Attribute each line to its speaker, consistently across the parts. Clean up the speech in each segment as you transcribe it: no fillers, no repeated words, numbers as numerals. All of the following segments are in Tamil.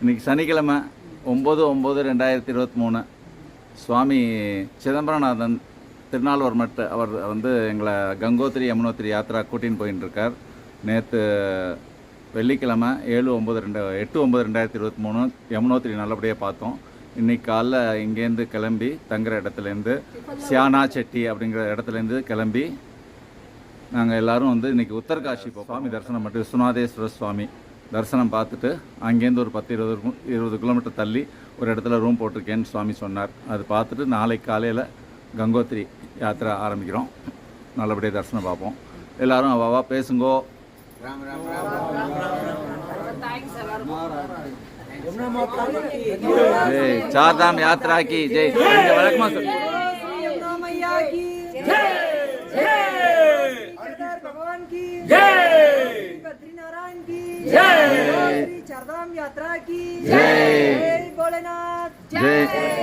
Speaker 1: இன்றைக்கி சனிக்கிழமை 9/9/2023 சுவாமி சிதம்பரநாதன் திருநாள்வர் மட்டு அவர் எங்களை கங்கோத்திரி யமுனோத்திரி யாத்திரா கூட்டின்னு போயின்னு இருக்கார். நேற்று வெள்ளிக்கிழமை 8/9/2023 யமுனோத்திரி நல்லபடியாக பார்த்தோம். இன்றைக்கி காலைல இங்கேருந்து கிளம்பி தங்குற இடத்துலேருந்து சியானா செட்டி அப்படிங்கிற இடத்துலேருந்து கிளம்பி நாங்கள் எல்லோரும் இன்றைக்கி உத்தரகாஷி சுவாமி தரிசனம் மட்டும் விஸ்வநாதேஸ்வரர் சுவாமி தரிசனம் பார்த்துட்டு அங்கேருந்து ஒரு 10-20 கிலோமீட்டர் தள்ளி ஒரு இடத்துல ரூம் போட்டிருக்கேன்னு சுவாமி சொன்னார். அது பார்த்துட்டு நாளைக்கு காலையில் கங்கோத்திரி யாத்திரை ஆரம்பிக்கிறோம். நல்லபடியாக தரிசனம் பார்ப்போம். எல்லோரும் அவாவா பேசுங்கோ. ஜெய் சார்தாம் யாத்ரா கி ஜெய். வழக்கமா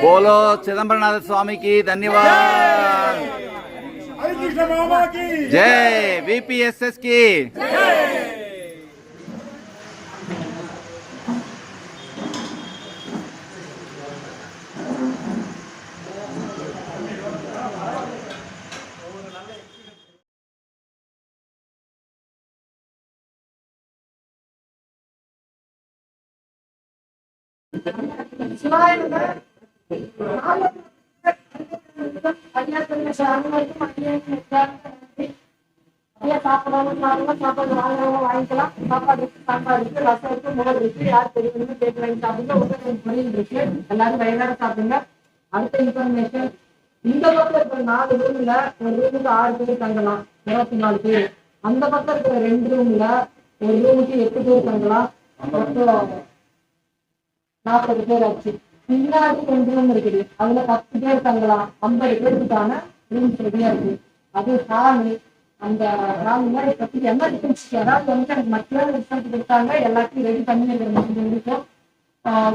Speaker 1: बोलो चिदंबरनाथ स्वामी की धन्यवाद. जय VPSS की.
Speaker 2: வாங்கிக்கலாம். சாப்பாடு சாம்பார் இருக்கு, ரசம் இருக்கு, முகல் இருக்கு. யார் தெரியும் கேட்டு வாங்கி சாப்பிடுங்க. பொரியல் இருக்கு. எல்லாரும் வயதான சாப்பிடுங்க. அடுத்த இன்ஃபர்மேஷன், இந்த பக்கம் இருக்கிற 4 ரூம்ல ஒரு ரூமுக்கு 6 பேர் தங்கலாம், 24 பேர். அந்த பக்கம் இருக்கிற 2 ரூம்ல ஒரு ரூமுக்கு 8 பேர் தங்கலாம், மொத்தம் 40 பேர் ஆச்சு. பின்னாடி 2 ரூம் இருக்குது, அதுல 10 பேர் தங்கலாம், 50 பேருக்கான ரூம்ஸ் ரெடியா இருக்கு. அது சாமி அந்த ராமில பத்தி எமர்ஜென்சி யாராவது எனக்கு மத்தியான ரிசல்ட் கொடுத்தாங்க, எல்லாத்தையும் ரெடி பண்ணி இருக்கும்.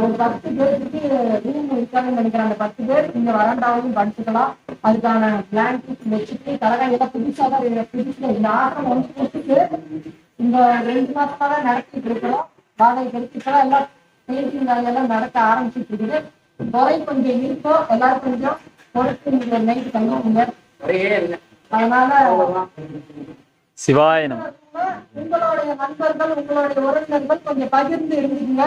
Speaker 2: ஒரு 10 பேருக்கு ரூம் இருக்காங்கன்னு நினைக்கிறேன். அந்த 10 பேர் இங்க வராண்டாவும் படிச்சுக்கலாம். அதுக்கான பிளான்கெட் வச்சுட்டு தலைகாயெல்லாம் புதுசா தான் புதுசுல இந்த ஆட்டம் வந்துட்டு இந்த 2 மாசமா தான் நடத்திட்டு இருக்கிறோம். வாடகை கிடைச்சிக்கலாம். எல்லாம் பெயிண்டிங் வேலையெல்லாம் நடக்க ஆரம்பிச்சுட்டு இருக்குது. குறை கொஞ்சம் இருக்கோ, எல்லாரும் கொஞ்சம் குறைச்சு நைட்டு தங்குவாங்க. அதனால
Speaker 3: சிவாய
Speaker 2: உங்களுடைய நண்பர்கள் உங்களுடைய உறவினர்கள் கொஞ்சம் பகிர்ந்து இருந்தீங்க.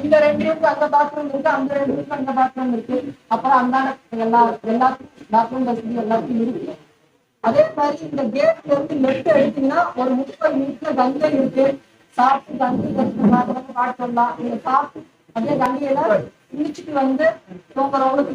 Speaker 2: இந்த 2 ரூமுக்கு அங்க பாத்ரூம் இருக்கு, அந்த 2 ரூமுக்கு அங்க பாத்ரூம் இருக்கு. அப்புறம் அந்த எல்லா பாத்ரூம் வசதி எல்லாத்தையும் இருக்கு. அதே மாதிரி இந்த கேட்ல இருந்து லெஃப்ட் எடுத்தீங்கன்னா ஒரு 30 மீட்டர்ல கங்கை இருக்கு. சாப்பிட்டு கங்கை பாட்டுலாம் நீங்க சாப்பிட்டு அப்படியே கங்கையில குளிச்சுட்டு தூங்குறவங்களுக்கு